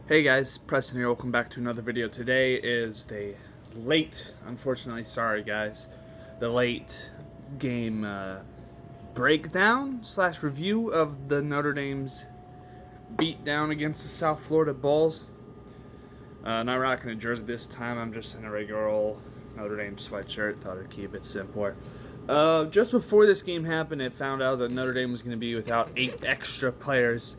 Hey guys, Preston here. Welcome back to another video. Today is the late, unfortunately, sorry guys, the late game breakdown / review of the Notre Dame's beatdown against the South Florida Bulls. Not rocking a jersey this time. I'm just in a regular old Notre Dame sweatshirt. Thought I'd keep it simpler. Just before this game happened, I found out that Notre Dame was going to be without 8 extra players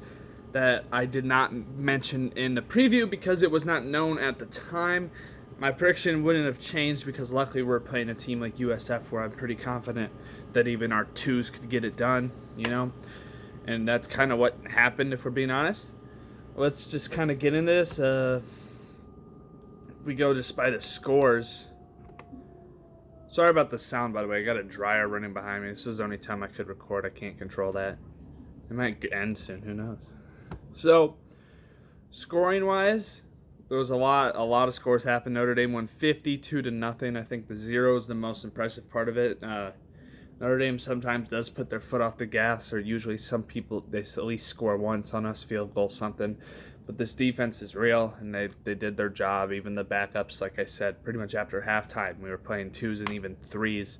that I did not mention in the preview because it was not known at the time. My prediction wouldn't have changed because luckily we're playing a team like USF where I'm pretty confident that even our 2s could get it done, and that's kind of what happened if we're being honest. Let's just kind of get into this. If we go just by the scores. Sorry about the sound, by the way. I got a dryer running behind me. This is the only time I could record. I can't control that. It might end soon. Who knows? So, scoring-wise, there was a lot of scores happened. Notre Dame won 52-0. I think the 0 is the most impressive part of it. Notre Dame sometimes does put their foot off the gas, or usually some people, they at least score once on us, field goal, something. But this defense is real, and they did their job. Even the backups, like I said, pretty much after halftime, we were playing 2s and even 3s.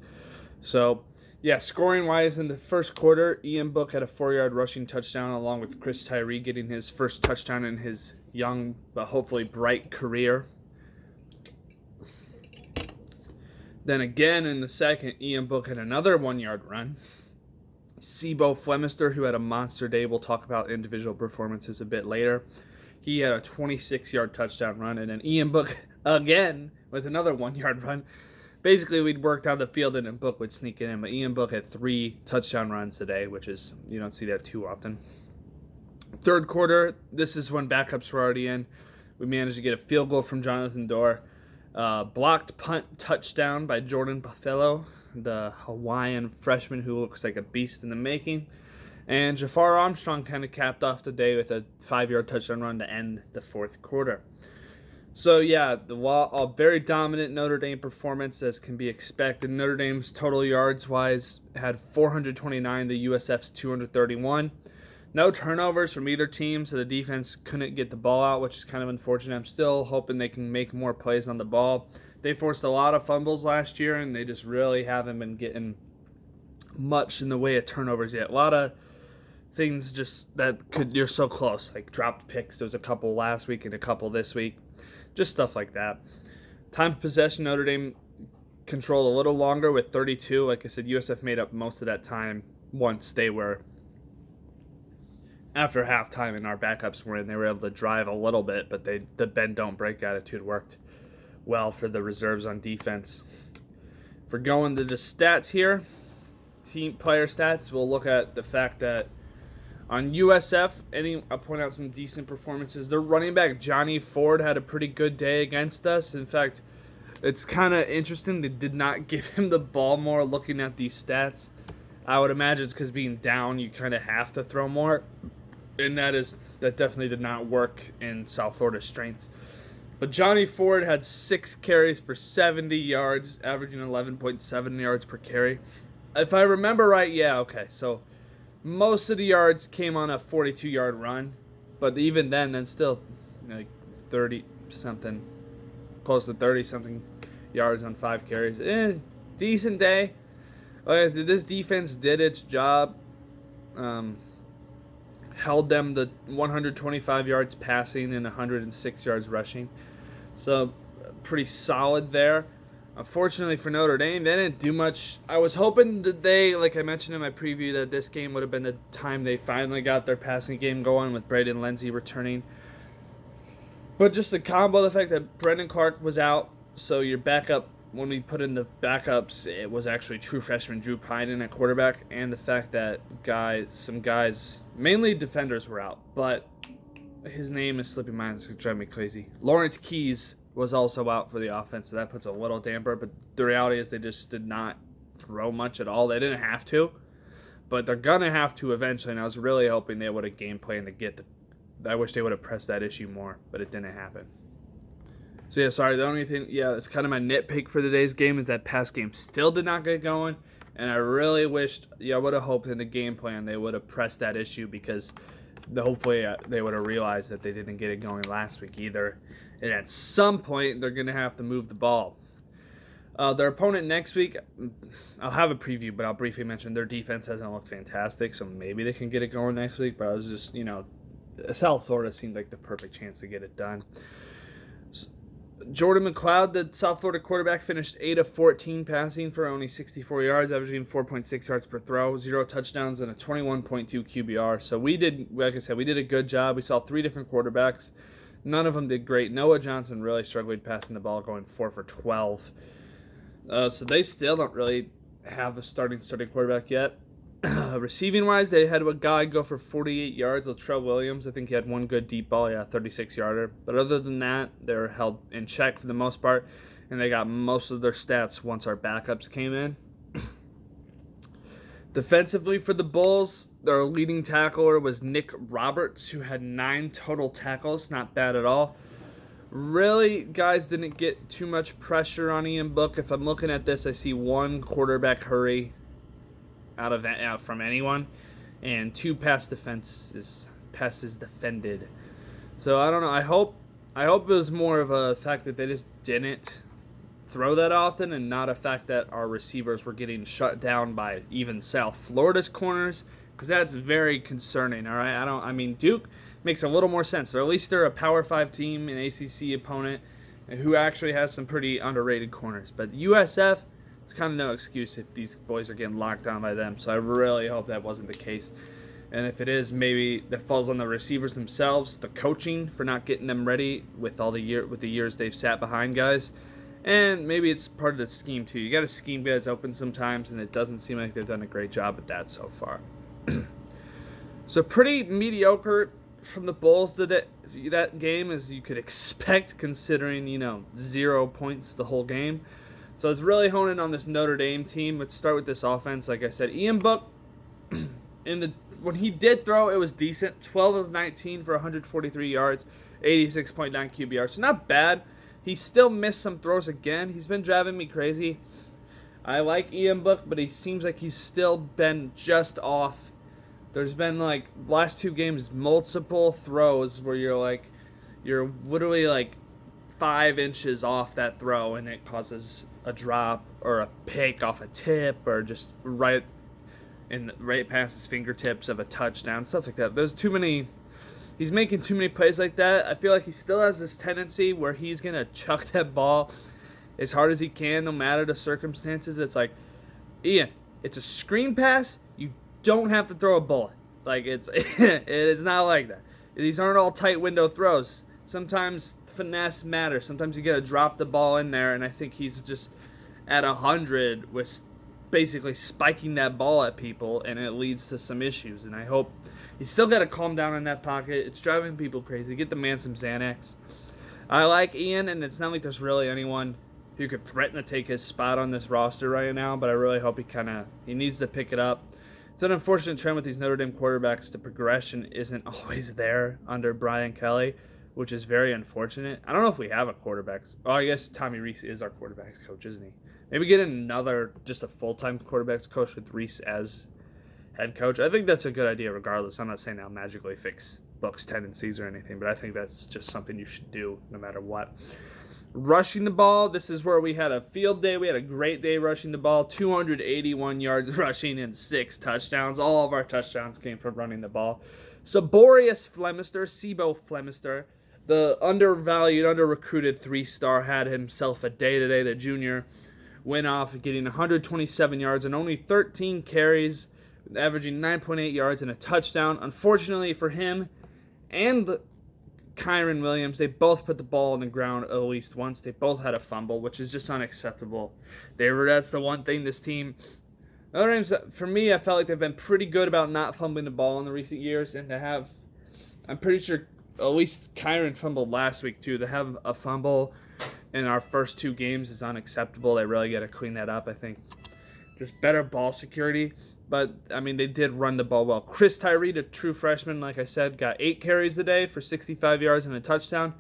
So, yeah, scoring-wise, in the first quarter, Ian Book had a 4-yard rushing touchdown along with Chris Tyree getting his first touchdown in his young but hopefully bright career. Then again in the second, Ian Book had another 1-yard run. Sebo Flemister, who had a monster day, we'll talk about individual performances a bit later. He had a 26-yard touchdown run, and then Ian Book again with another 1-yard run. Basically, we'd worked out the field and then Book would sneak in, but Ian Book had 3 touchdown runs today, which is, you don't see that too often. Third quarter, this is when backups were already in. We managed to get a field goal from Jonathan Dorr. Blocked punt touchdown by Jordan Buffalo, the Hawaiian freshman who looks like a beast in the making. And Jafar Armstrong kind of capped off the day with a 5-yard touchdown run to end the fourth quarter. So, yeah, a very dominant Notre Dame performance as can be expected. Notre Dame's total yards-wise had 429, the USF's 231. No turnovers from either team, so the defense couldn't get the ball out, which is kind of unfortunate. I'm still hoping they can make more plays on the ball. They forced a lot of fumbles last year, and they just really haven't been getting much in the way of turnovers yet. A lot of things just you're so close, like dropped picks. There was a couple last week and a couple this week. Just stuff like that. Time of possession, Notre Dame controlled a little longer with 32. Like I said, USF made up most of that time once they were after halftime and our backups were in. They were able to drive a little bit, but the bend don't break attitude worked well for the reserves on defense. If we're going to the stats here, team player stats, we'll look at the fact that on USF, I'll point out some decent performances. Their running back, Johnny Ford, had a pretty good day against us. In fact, it's kind of interesting they did not give him the ball more looking at these stats. I would imagine it's because being down, you kind of have to throw more. And that definitely did not work in South Florida's strengths. But Johnny Ford had 6 carries for 70 yards, averaging 11.7 yards per carry. If I remember right, yeah, okay, so most of the yards came on a 42-yard run, but even then still, 30-something, close to 30-something yards on 5 carries. Decent day. Like I said, this defense did its job. Held them to 125 yards passing and 106 yards rushing. So, pretty solid there. Unfortunately for Notre Dame, they didn't do much. I was hoping that they, like I mentioned in my preview, that this game would have been the time they finally got their passing game going with Braden Lindsey returning. But just the combo, the fact that Brendan Clark was out, so your backup, when we put in the backups, it was actually true freshman Drew Pine at quarterback, and the fact that some guys, mainly defenders, were out. But his name is slipping my mind. It's going to drive me crazy. Lawrence Keys was also out for the offense, so that puts a little damper. But the reality is they just did not throw much at all. They didn't have to, but they're going to have to eventually, and I was really hoping they would have game planned to get I wish they would have pressed that issue more, but it didn't happen. So, yeah, sorry, the only thing, it's kind of my nitpick for today's game is that pass game still did not get going, and I really wished, I would have hoped in the game plan they would have pressed that issue because hopefully they would have realized that they didn't get it going last week either. And at some point, they're going to have to move the ball. Their opponent next week, I'll have a preview, but I'll briefly mention their defense hasn't looked fantastic, so maybe they can get it going next week. But I was just, South Florida seemed like the perfect chance to get it done. Jordan McLeod, the South Florida quarterback, finished 8 of 14 passing for only 64 yards, averaging 4.6 yards per throw, 0 touchdowns, and a 21.2 QBR. So we did a good job. We saw 3 different quarterbacks. None of them did great. Noah Johnson really struggled passing the ball, going 4 for 12. So they still don't really have a starting quarterback yet. Receiving-wise, they had a guy go for 48 yards, Latrell Williams. I think he had one good deep ball, 36-yarder. But other than that, they were held in check for the most part, and they got most of their stats once our backups came in. Defensively for the Bulls, their leading tackler was Nick Roberts, who had 9 total tackles. Not bad at all. Really, guys didn't get too much pressure on Ian Book. If I'm looking at this, I see 1 quarterback hurry out from anyone, and 2 passes defended. So I don't know. I hope it was more of a fact that they just didn't throw that often, and not a fact that our receivers were getting shut down by even South Florida's corners, because that's very concerning. All right, Duke makes a little more sense. Or at least they're a Power 5 team, an ACC opponent, who actually has some pretty underrated corners. But USF, it's kind of no excuse if these boys are getting locked down by them. So I really hope that wasn't the case. And if it is, maybe that falls on the receivers themselves, the coaching for not getting them ready with the years they've sat behind guys. And maybe it's part of the scheme too. You got to scheme guys open sometimes, and it doesn't seem like they've done a great job at that so far. So pretty mediocre from the Bulls that game, as you could expect, considering 0 points the whole game. So it's really honing on this Notre Dame team. Let's start with this offense. Like I said, Ian Book, when he did throw, it was decent. 12 of 19 for 143 yards, 86.9 QBR. So not bad. He still missed some throws again. He's been driving me crazy. I like Ian Book, but he seems like he's still been just off. There's been, last 2 games, multiple throws where you're literally 5 inches off that throw, and it causes a drop or a pick off a tip, or just right past his fingertips of a touchdown, stuff like that. He's making too many plays like that. I feel like he still has this tendency where he's going to chuck that ball as hard as he can, no matter the circumstances. It's like, Ian, it's a screen pass. You don't have to throw a bullet. It's not like that. These aren't all tight window throws. Sometimes finesse matters. Sometimes you got to drop the ball in there, and I think he's just at 100 with basically spiking that ball at people, and it leads to some issues. And I hope he's still got to calm down in that pocket. It's driving people crazy. Get the man some Xanax. I like Ian, and it's not like there's really anyone who could threaten to take his spot on this roster right now, but I really hope he needs to pick it up. It's an unfortunate trend with these Notre Dame quarterbacks. The progression isn't always there under Brian Kelly, which is very unfortunate. I don't know if we have a quarterback. Oh, I guess Tommy Reese is our quarterbacks coach, isn't he? Maybe get just a full-time quarterbacks coach with Reese as head coach. I think that's a good idea regardless. I'm not saying that'll magically fix Buck's tendencies or anything, but I think that's just something you should do no matter what. Rushing the ball, this is where we had a field day. We had a great day rushing the ball, 281 yards rushing and 6 touchdowns. All of our touchdowns came from running the ball. Saborius Sibo Flemister, the undervalued, under-recruited 3-star, had himself a day today. The junior went off getting 127 yards and only 13 carries, averaging 9.8 yards and a touchdown. Unfortunately for him and Kyron Williams, they both put the ball on the ground at least once. They both had a fumble, which is just unacceptable. That's the one thing this team... Notre Dame's, for me, I felt like they've been pretty good about not fumbling the ball in the recent years, and to have... I'm pretty sure at least Kyron fumbled last week, too. To have a fumble in our first 2 games is unacceptable. They really got to clean that up, I think. Just better ball security. But, they did run the ball well. Chris Tyree, a true freshman, like I said, got 8 carries today for 65 yards and a touchdown.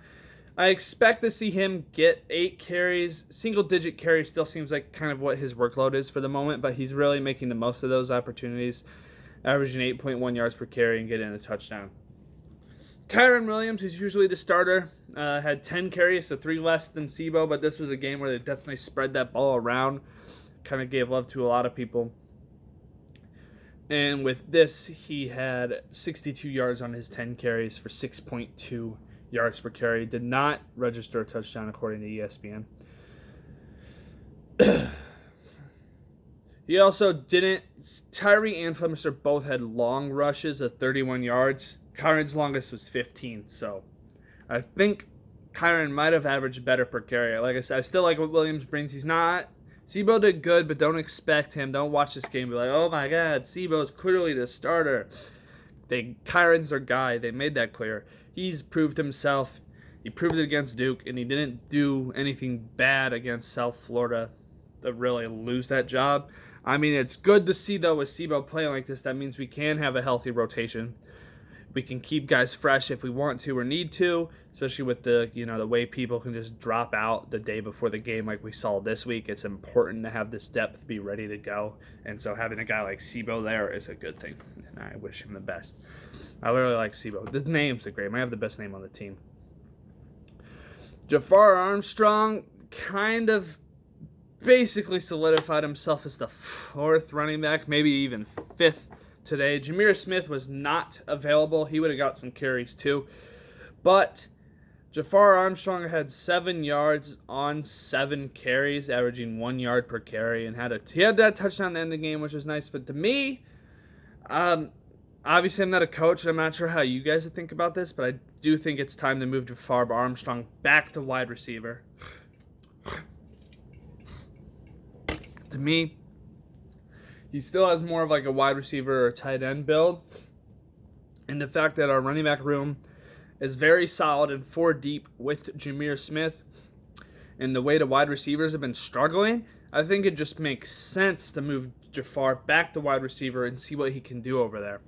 I expect to see him get 8 carries. Single-digit carries still seems like kind of what his workload is for the moment, but he's really making the most of those opportunities, averaging 8.1 yards per carry and getting a touchdown. Kyron Williams, who's usually the starter, had 10 carries, so 3 less than Sebo, but this was a game where they definitely spread that ball around. Kind of gave love to a lot of people. And with this, he had 62 yards on his 10 carries for 6.2 yards per carry. Did not register a touchdown according to ESPN. He also didn't. Tyree and Flemister both had long rushes of 31 yards. Kyron's longest was 15, so I think Kyron might have averaged better per carry. Like I said, I still like what Williams brings. He's not. Sebo did good, but don't expect him. Don't watch this game and be like, oh my God, Sebo's clearly the starter. Kyron's their guy. They made that clear. He's proved himself. He proved it against Duke, and he didn't do anything bad against South Florida to really lose that job. I mean, it's good to see, though, with Sebo playing like this. That means we can have a healthy rotation. We can keep guys fresh if we want to or need to, especially with the way people can just drop out the day before the game like we saw this week. It's important to have this depth be ready to go. And so having a guy like Sebo there is a good thing. And I wish him the best. I really like Sebo. The name's great. He might have the best name on the team. Jafar Armstrong kind of basically solidified himself as the 4th running back, maybe even 5th today. Jameer Smith was not available. He would have got some carries too. But Jafar Armstrong had 7 yards on 7 carries, averaging 1 yard per carry, and he had that touchdown at the end of the game, which was nice. But to me, obviously I'm not a coach, and I'm not sure how you guys would think about this, but I do think it's time to move Jafar Armstrong back to wide receiver. To me, he still has more of like a wide receiver or tight end build. And the fact that our running back room is very solid and 4 deep with Jameer Smith, and the way the wide receivers have been struggling, I think it just makes sense to move Jafar back to wide receiver and see what he can do over there.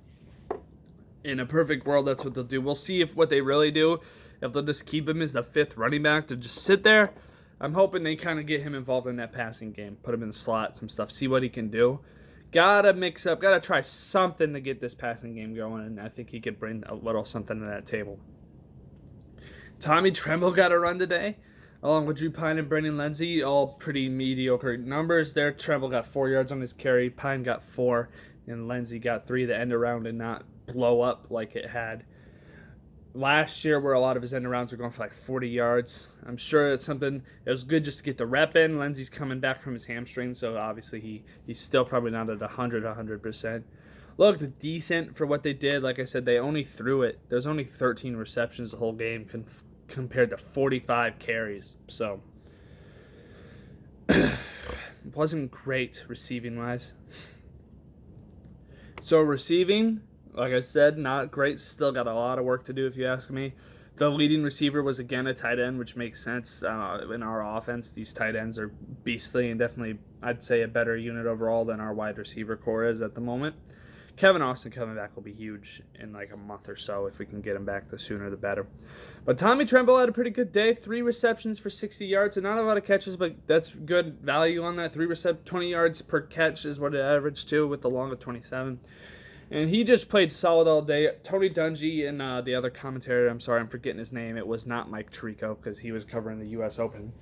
In a perfect world, that's what they'll do. We'll see what they really do. If they'll just keep him as the 5th running back to just sit there. I'm hoping they kind of get him involved in that passing game. Put him in the slot, some stuff, see what he can do. Gotta mix up, gotta try something to get this passing game going, and I think he could bring a little something to that table. Tommy Tremble got a run today, along with Drew Pine and Brendan Lindsay, all pretty mediocre numbers there. Tremble got 4 yards on his carry, Pine got 4, and Lindsay got 3 to end around and not blow up like it had last year, where a lot of his end arounds were going for like 40 yards. I'm sure it's something. It was good just to get the rep in. Lindsay's coming back from his hamstring, so obviously he's still probably not at 100%. Looked decent for what they did. Like I said, they only threw it. There's only 13 receptions the whole game compared to 45 carries. So it wasn't great receiving wise. So receiving, like I said, not great. Still got a lot of work to do if you ask me. The leading receiver was again a tight end, which makes sense in our offense. These tight ends are beastly and definitely, I'd say, a better unit overall than our wide receiver core is at the moment. Kevin Austin coming back will be huge in like a month or so. If we can get him back, the sooner the better. But Tommy Tremble had a pretty good day. 3 receptions for 60 yards, and not a lot of catches, but that's good value on that. 20 yards per catch is what it averaged to, with the long of 27. And he just played solid all day. Tony Dungy and the other commentator, I'm sorry, I'm forgetting his name. It was not Mike Tirico because he was covering the U.S. Open.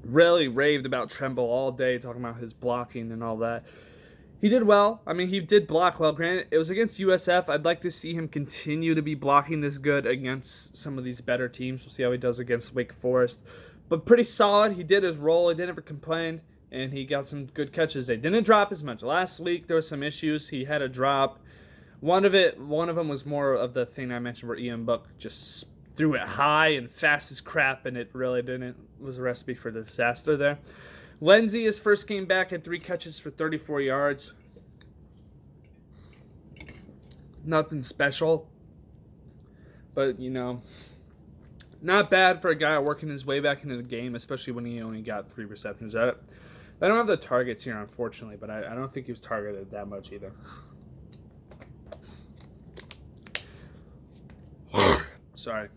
Really raved about Tremble all day, talking about his blocking and all that. He did well. I mean, he did block well. Granted, it was against USF. I'd like to see him continue to be blocking this good against some of these better teams. We'll see how he does against Wake Forest. But pretty solid. He did his role. He didn't ever complain. And he got some good catches. They didn't drop as much. Last week, there was some issues. He had a drop. One of them was more of the thing I mentioned where Ian Book just threw it high and fast as crap, and it really didn't. It was a recipe for disaster there. Lindsay, his first game back, had 3 catches for 34 yards. Nothing special. But, not bad for a guy working his way back into the game, especially when he only got 3 receptions at it. I don't have the targets here, unfortunately, but I don't think he was targeted that much either. Sorry.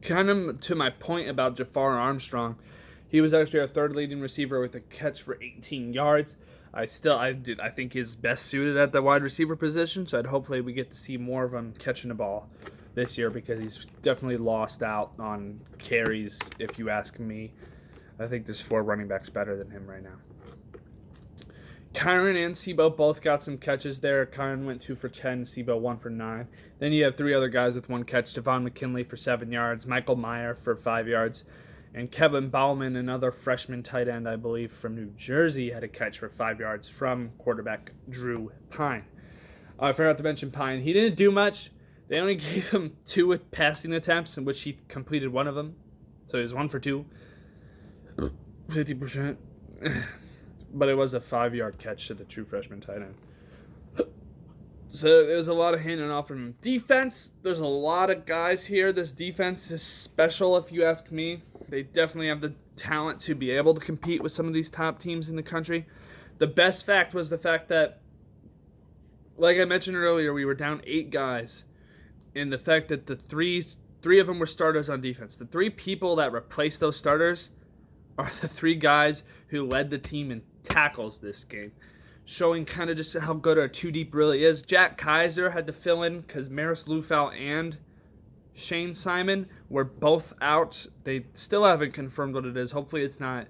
Kind of to my point about Jafar Armstrong, he was actually our 3rd leading receiver with a catch for 18 yards. I think he's best suited at the wide receiver position, so hopefully we get to see more of him catching the ball this year because he's definitely lost out on carries, if you ask me. I think there's 4 running backs better than him right now. Kyron and Sebo both got some catches there. Kyron went 2 for 10, Sebo 1 for 9. Then you have 3 other guys with 1 catch. Devon McKinley for 7 yards, Michael Meyer for 5 yards, and Kevin Bauman, another freshman tight end, I believe, from New Jersey, had a catch for 5 yards from quarterback Drew Pine. I forgot to mention Pine. He didn't do much. They only gave him 2 passing attempts, in which he completed 1 of them. So he was 1 for 2. 50%. But it was a 5-yard catch to the true freshman tight end. So there's a lot of handing off from him. Defense, there's a lot of guys here. This defense is special, if you ask me. They definitely have the talent to be able to compete with some of these top teams in the country. The best fact was the fact that, like I mentioned earlier, we were down 8 guys. And the fact that the three of them were starters on defense. The 3 people that replaced those starters are the 3 guys who led the team in tackles this game, showing kind of just how good our 2 deep really is. Jack Kaiser had to fill in because Maris Lufau and Shane Simon were both out. They still haven't confirmed what it is. Hopefully it's not,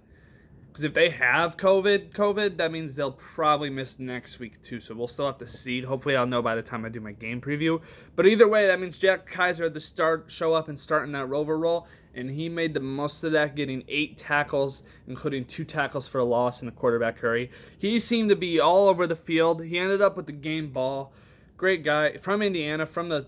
because if they have COVID, that means they'll probably miss next week too. So we'll still have to see. Hopefully I'll know by the time I do my game preview. But either way, that means Jack Kaiser had to show up and start in that rover role. And he made the most of that, getting 8 tackles, including 2 tackles for a loss in the quarterback hurry. He seemed to be all over the field. He ended up with the game ball. Great guy. From Indiana, from the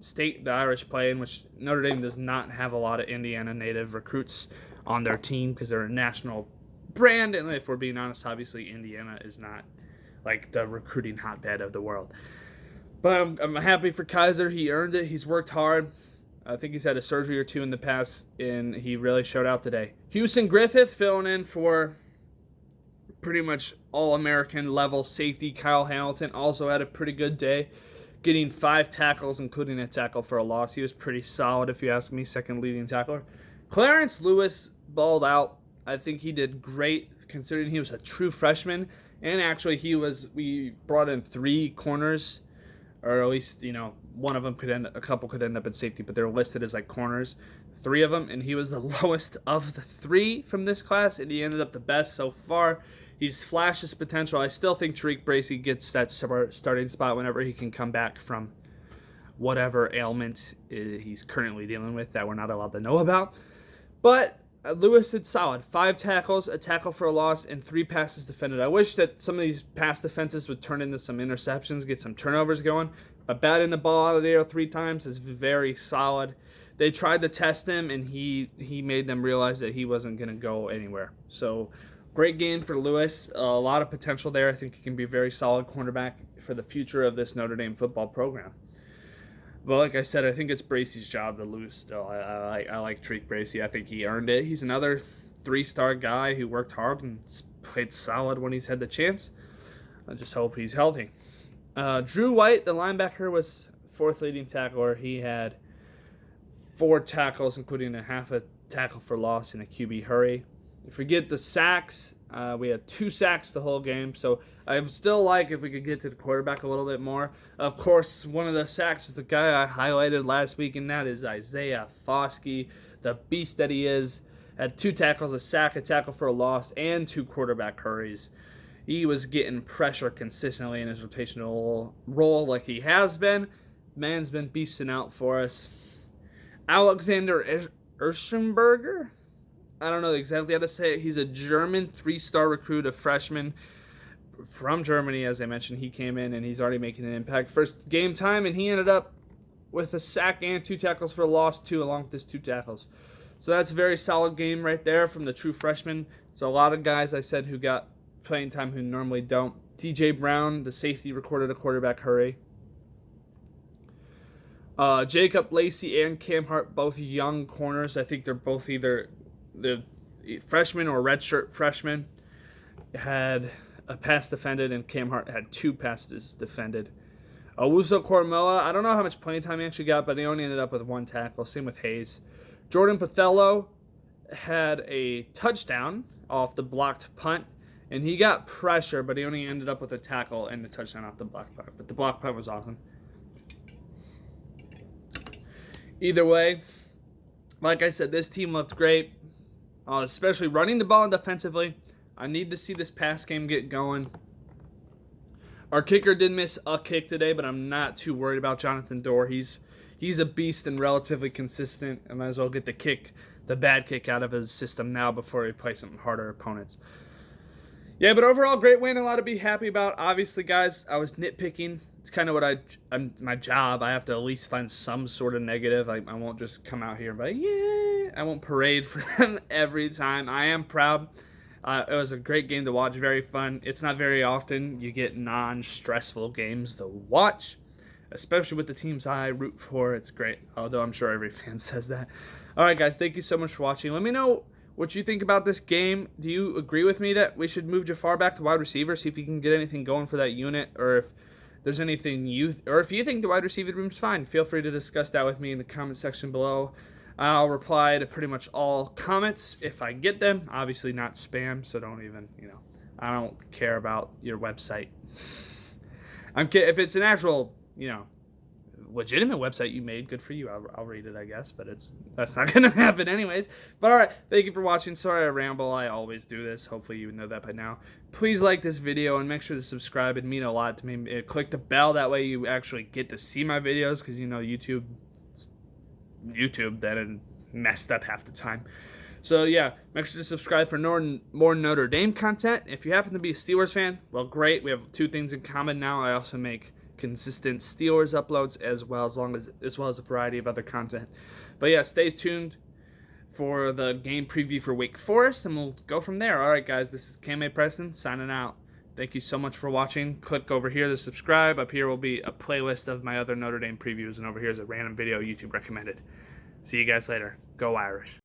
state the Irish play in, which Notre Dame does not have a lot of Indiana native recruits on their team because they're a national brand. And if we're being honest, obviously Indiana is not like the recruiting hotbed of the world. But I'm happy for Kaiser. He earned it. He's worked hard. I think he's had a surgery or 2 in the past, and he really showed out today. Houston Griffith filling in for pretty much all-American level safety Kyle Hamilton. Also had a pretty good day, getting 5 tackles, including a tackle for a loss. He was pretty solid, if you ask me, second leading tackler. Clarence Lewis balled out. I think he did great, considering he was a true freshman. And actually, we brought in 3 corners, or at least, one of them a couple could end up at safety, but they're listed as like corners. 3 of them, and he was the lowest of the 3 from this class, and he ended up the best so far. He's flashed his potential. I still think Tariq Bracy gets that starting spot whenever he can come back from whatever ailment he's currently dealing with that we're not allowed to know about. But Lewis did solid. 5 tackles, a tackle for a loss, and 3 passes defended. I wish that some of these pass defenses would turn into some interceptions, get some turnovers going. But batting the ball out of the air 3 times is very solid. They tried to test him, and he made them realize that he wasn't going to go anywhere. So, great game for Lewis. A lot of potential there. I think he can be a very solid cornerback for the future of this Notre Dame football program. But like I said, I think it's Bracy's job to lose still. I like Tariq Bracy. I think he earned it. He's another 3-star guy who worked hard and played solid when he's had the chance. I just hope he's healthy. Drew White, the linebacker, was 4th leading tackler. He had 4 tackles, including a half a tackle for loss and a QB hurry. If we get the sacks, we had 2 sacks the whole game. So I would still like if we could get to the quarterback a little bit more. Of course, one of the sacks was the guy I highlighted last week, and that is Isaiah Foskey, the beast that he is. Had 2 tackles, a sack, a tackle for a loss, and 2 quarterback hurries. He was getting pressure consistently in his rotational role like he has been. Man's been beasting out for us. Alexander Erschenberger? I don't know exactly how to say it. He's a German 3-star recruit, a freshman from Germany, as I mentioned. He came in, and he's already making an impact. First game time, and he ended up with a sack and 2 tackles for a loss, too, along with his 2 tackles. So that's a very solid game right there from the true freshman. So a lot of guys, I said, who got playing time who normally don't. TJ Brown, the safety, recorded a quarterback hurry. Jacob Lacey and Cam Hart, both young corners. I think they're both either the freshmen or redshirt freshmen. Had a pass defended, and Cam Hart had 2 passes defended. Owusu Koromoa, I don't know how much playing time he actually got, but he only ended up with 1 tackle. Same with Hayes. Jordan Pathello had a touchdown off the blocked punt, And he got pressure, but he only ended up with a tackle and the touchdown off the block punt. But the block punt was awesome. Either way, like I said, this team looked great, especially running the ball defensively. I need to see this pass game get going. Our kicker did miss a kick today, but I'm not too worried about Jonathan Dorr. He's a beast and relatively consistent. I might as well get the bad kick out of his system now before he plays some harder opponents. Yeah, but overall, great win. A lot to be happy about. Obviously, guys, I was nitpicking. It's kind of what my job. I have to at least find some sort of negative. I won't just come out here and be like, yeah. I won't parade for them every time. I am proud. It was a great game to watch. Very fun. It's not very often you get non-stressful games to watch, especially with the teams I root for. It's great, although I'm sure every fan says that. All right, guys, thank you so much for watching. Let me know what you think about this game. Do you agree with me that we should move Jafar back to wide receiver, see if you can get anything going for that unit, or if there's anything if you think the wide receiver room's fine, feel free to discuss that with me in the comment section below. I'll reply to pretty much all comments if I get them. Obviously not spam, so don't even, I don't care about your website. If it's an actual, legitimate website you made, good for you. I'll read it, I guess, but that's not gonna happen anyways. But all right, thank you for watching. Sorry I ramble. I always do this. Hopefully you know that by now. Please like this video and make sure to subscribe. It'd mean a lot to me. Click the bell, that way you actually get to see my videos, because YouTube that had messed up half the time. So yeah, make sure to subscribe for more Notre Dame content. If you happen to be a Steelers fan, well, great. We have two things in common now. I also make consistent Steelers uploads as well as a variety of other content. But yeah, stay tuned for the game preview for Wake Forest, and we'll go from there. All right, guys, this is KMA Preston signing out. Thank you so much for watching. Click over here to subscribe. Up here will be a playlist of my other Notre Dame previews, and over here is a random video YouTube recommended. See you guys later. Go Irish.